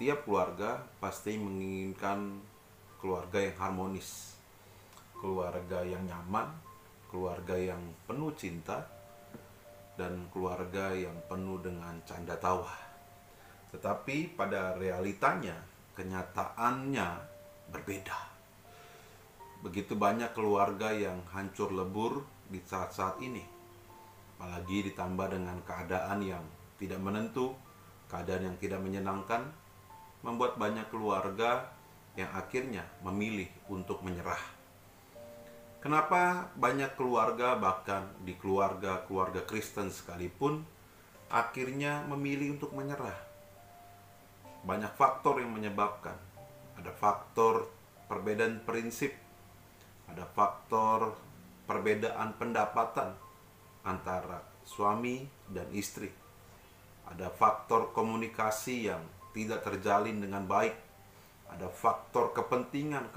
Setiap keluarga pasti menginginkan keluarga yang harmonis, keluarga yang nyaman, keluarga yang penuh cinta, dan keluarga yang penuh dengan canda tawa. Tetapi pada realitanya, kenyataannya berbeda. Begitu banyak keluarga yang hancur lebur di saat-saat ini. Apalagi ditambah dengan keadaan yang tidak menentu, keadaan yang tidak menyenangkan, membuat banyak keluarga yang akhirnya memilih untuk menyerah. Kenapa banyak keluarga, bahkan di keluarga Kristen sekalipun, akhirnya memilih untuk menyerah? Banyak faktor yang menyebabkan. Ada faktor perbedaan prinsip, ada faktor perbedaan pendapatan antara suami dan istri, ada faktor komunikasi yang tidak terjalin dengan baik, ada faktor kepentingan,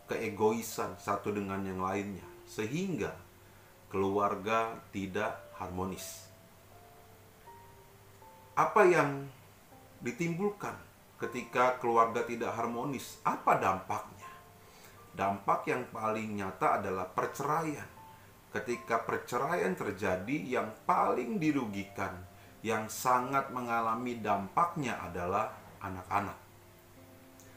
keegoisan satu dengan yang lainnya, sehingga keluarga tidak harmonis. Apa yang ditimbulkan ketika keluarga tidak harmonis? Apa dampaknya? Dampak yang paling nyata adalah perceraian. Ketika perceraian terjadi, yang paling dirugikan, yang sangat mengalami dampaknya adalah anak-anak.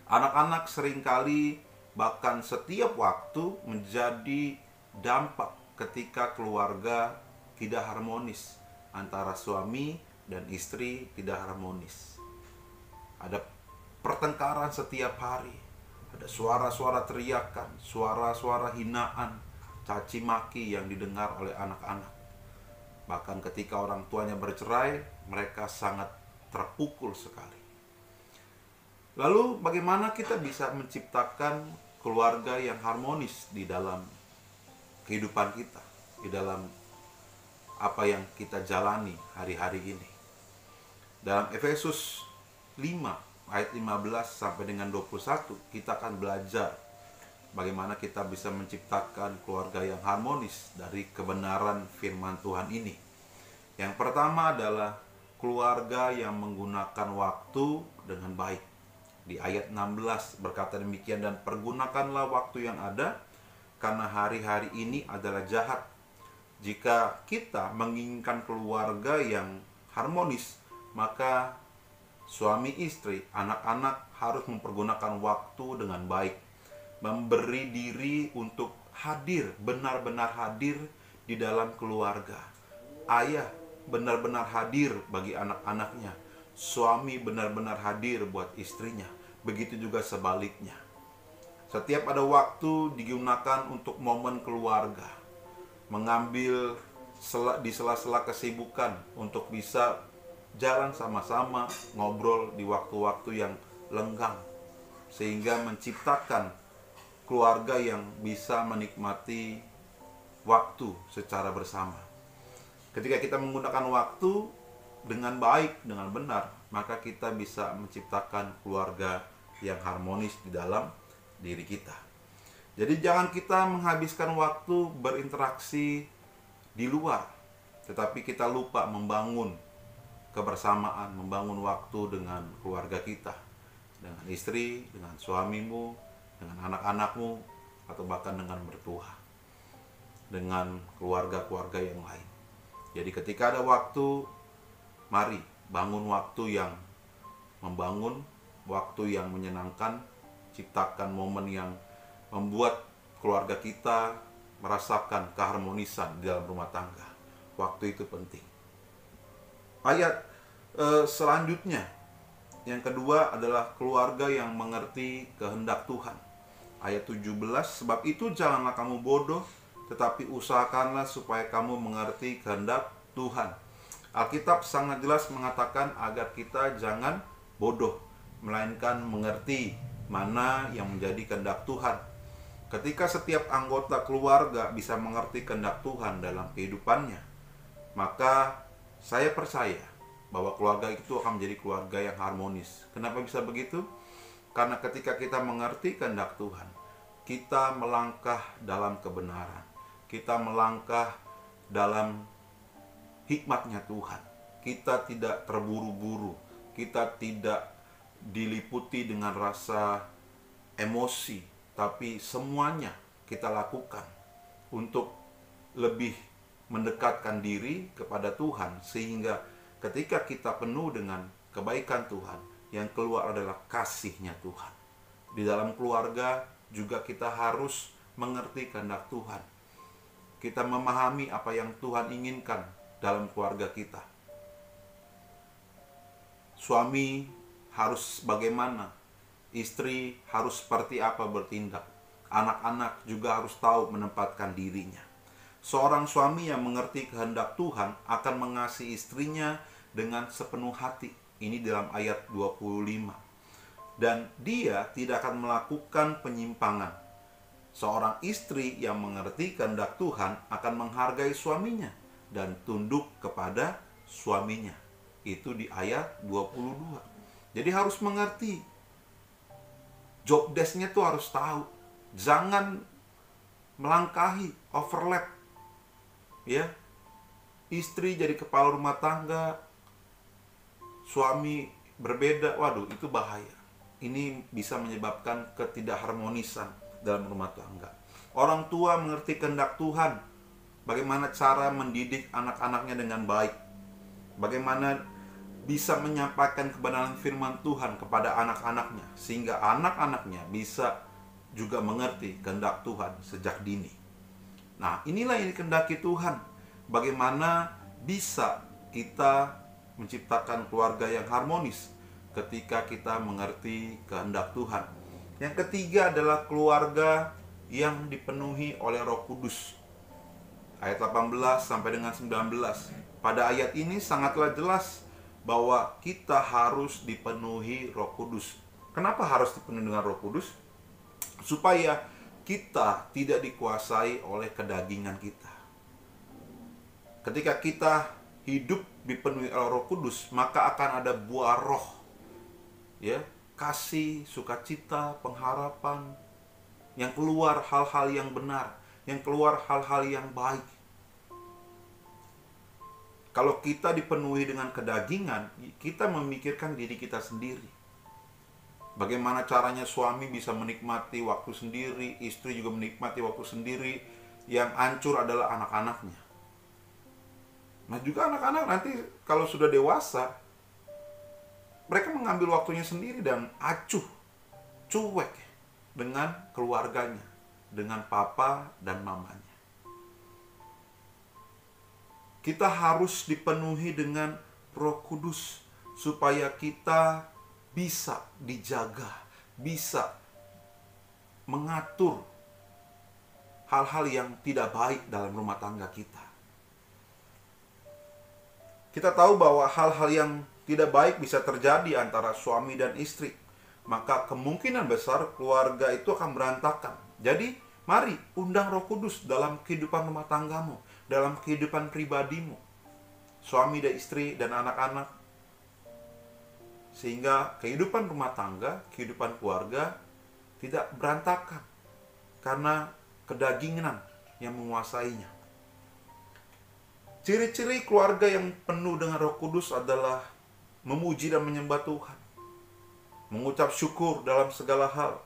Anak-anak seringkali bahkan setiap waktu menjadi dampak ketika keluarga tidak harmonis, antara suami dan istri tidak harmonis. Ada pertengkaran setiap hari, ada suara-suara teriakan, suara-suara hinaan, caci maki yang didengar oleh anak-anak. Bahkan ketika orang tuanya bercerai, mereka sangat terpukul sekali. Lalu bagaimana kita bisa menciptakan keluarga yang harmonis di dalam kehidupan kita, di dalam apa yang kita jalani hari-hari ini? Dalam Efesus 5 ayat 15 sampai dengan 21, kita akan belajar bagaimana kita bisa menciptakan keluarga yang harmonis dari kebenaran firman Tuhan ini. Yang pertama adalah keluarga yang menggunakan waktu dengan baik. Di ayat 16 berkata demikian, dan pergunakanlah waktu yang ada, karena hari-hari ini adalah jahat. Jika kita menginginkan keluarga yang harmonis, maka suami istri, anak-anak harus mempergunakan waktu dengan baik, memberi diri untuk hadir, benar-benar hadir di dalam keluarga. Ayah benar-benar hadir bagi anak-anaknya, suami benar-benar hadir buat istrinya, begitu juga sebaliknya. Setiap ada waktu digunakan untuk momen keluarga, mengambil di sela-sela kesibukan untuk bisa jalan sama-sama, ngobrol di waktu-waktu yang lenggang, sehingga menciptakan keluarga yang bisa menikmati waktu secara bersama. Ketika kita menggunakan waktu dengan baik, dengan benar, maka kita bisa menciptakan keluarga yang harmonis di dalam diri kita. Jadi jangan kita menghabiskan waktu berinteraksi di luar, tetapi kita lupa membangun kebersamaan, membangun waktu dengan keluarga kita, dengan istri, dengan suamimu, dengan anak-anakmu, atau bahkan dengan mertua, dengan keluarga-keluarga yang lain. Jadi ketika ada waktu, mari bangun waktu yang membangun, waktu yang menyenangkan, ciptakan momen yang membuat keluarga kita merasakan keharmonisan di dalam rumah tangga. Waktu itu penting. Ayat selanjutnya, yang kedua adalah keluarga yang mengerti kehendak Tuhan. Ayat 17, sebab itu janganlah kamu bodoh, tetapi usahakanlah supaya kamu mengerti kehendak Tuhan. Alkitab sangat jelas mengatakan agar kita jangan bodoh, melainkan mengerti mana yang menjadi kehendak Tuhan. Ketika setiap anggota keluarga bisa mengerti kehendak Tuhan dalam kehidupannya, maka saya percaya bahwa keluarga itu akan menjadi keluarga yang harmonis. Kenapa bisa begitu? Karena ketika kita mengerti kehendak Tuhan, kita melangkah dalam kebenaran, kita melangkah dalam hikmatnya Tuhan. Kita tidak terburu-buru, kita tidak diliputi dengan rasa emosi, tapi semuanya kita lakukan untuk lebih mendekatkan diri kepada Tuhan, sehingga ketika kita penuh dengan kebaikan Tuhan, yang keluar adalah kasih-Nya Tuhan. Di dalam keluarga juga kita harus mengerti kehendak Tuhan. Kita memahami apa yang Tuhan inginkan dalam keluarga kita. Suami harus bagaimana, istri harus seperti apa bertindak, anak-anak juga harus tahu menempatkan dirinya. Seorang suami yang mengerti kehendak Tuhan akan mengasihi istrinya dengan sepenuh hati. Ini dalam ayat 25. Dan dia tidak akan melakukan penyimpangan. Seorang istri yang mengerti kehendak Tuhan akan menghargai suaminya dan tunduk kepada suaminya. Itu di ayat 22. Jadi harus mengerti. Job desk-nya tuh harus tahu. Jangan melangkahi, overlap. Ya. Istri jadi kepala rumah tangga, suami berbeda. Waduh, itu bahaya. Ini bisa menyebabkan ketidakharmonisan dalam rumah tangga. Orang tua mengerti kehendak Tuhan, bagaimana cara mendidik anak-anaknya dengan baik, bagaimana bisa menyampaikan kebenaran firman Tuhan kepada anak-anaknya, sehingga anak-anaknya bisa juga mengerti kehendak Tuhan sejak dini. Nah, inilah yang dikehendaki Tuhan. Bagaimana bisa kita menciptakan keluarga yang harmonis ketika kita mengerti kehendak Tuhan. Yang ketiga adalah keluarga yang dipenuhi oleh Roh Kudus. Ayat 18 sampai dengan 19. Pada ayat ini sangatlah jelas bahwa kita harus dipenuhi Roh Kudus. Kenapa harus dipenuhi dengan Roh Kudus? Supaya kita tidak dikuasai oleh kedagingan kita. Ketika kita hidup dipenuhi oleh Roh Kudus, maka akan ada buah roh. Ya, kasih, sukacita, pengharapan, yang keluar hal-hal yang benar, yang keluar hal-hal yang baik. Kalau kita dipenuhi dengan kedagingan, kita memikirkan diri kita sendiri. Bagaimana caranya suami bisa menikmati waktu sendiri, istri juga menikmati waktu sendiri, yang hancur adalah anak-anaknya. Nah juga anak-anak nanti kalau sudah dewasa, mereka mengambil waktunya sendiri dan acuh, cuek dengan keluarganya, dengan papa dan mamanya. Kita harus dipenuhi dengan Roh Kudus supaya kita bisa dijaga, bisa mengatur hal-hal yang tidak baik dalam rumah tangga kita. Kita tahu bahwa hal-hal yang tidak baik bisa terjadi antara suami dan istri. Maka kemungkinan besar keluarga itu akan berantakan. Jadi, mari undang Roh Kudus dalam kehidupan rumah tanggamu, dalam kehidupan pribadimu, suami dan istri dan anak-anak, sehingga kehidupan rumah tangga, kehidupan keluarga tidak berantakan karena kedagingan yang menguasainya. Ciri-ciri keluarga yang penuh dengan Roh Kudus adalah memuji dan menyembah Tuhan, mengucap syukur dalam segala hal,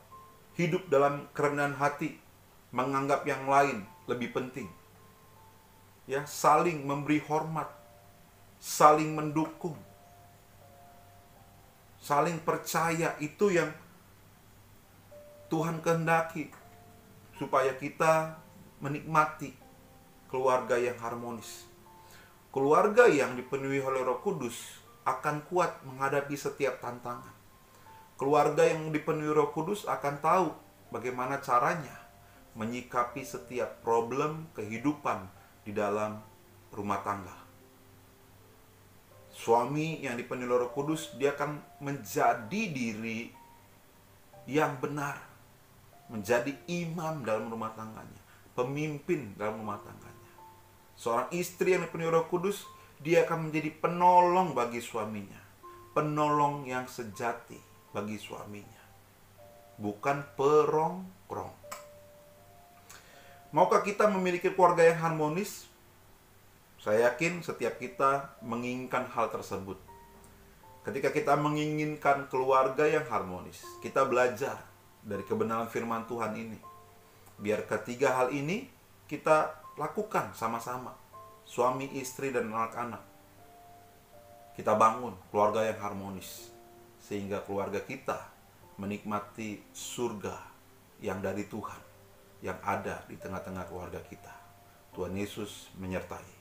hidup dalam kerendahan hati, menganggap yang lain lebih penting, ya, saling memberi hormat, saling mendukung, saling percaya. Itu yang Tuhan kehendaki supaya kita menikmati keluarga yang harmonis. Keluarga yang dipenuhi oleh Roh Kudus akan kuat menghadapi setiap tantangan. Keluarga yang dipenuhi Roh Kudus akan tahu bagaimana caranya menyikapi setiap problem kehidupan di dalam rumah tangga. Suami yang dipenuhi Roh Kudus, dia akan menjadi diri yang benar, menjadi imam dalam rumah tangganya, pemimpin dalam rumah tangganya. Seorang istri yang dipenuhi Roh Kudus, dia akan menjadi penolong bagi suaminya, penolong yang sejati bagi suaminya, bukan perongrong. Maukah kita memiliki keluarga yang harmonis? Saya yakin setiap kita menginginkan hal tersebut. Ketika kita menginginkan keluarga yang harmonis, kita belajar dari kebenaran firman Tuhan ini. Biar ketiga hal ini kita lakukan sama-sama. Suami, istri, dan anak-anak. Kita bangun keluarga yang harmonis. Sehingga keluarga kita menikmati surga yang dari Tuhan, yang ada di tengah-tengah keluarga kita. Tuhan Yesus menyertai.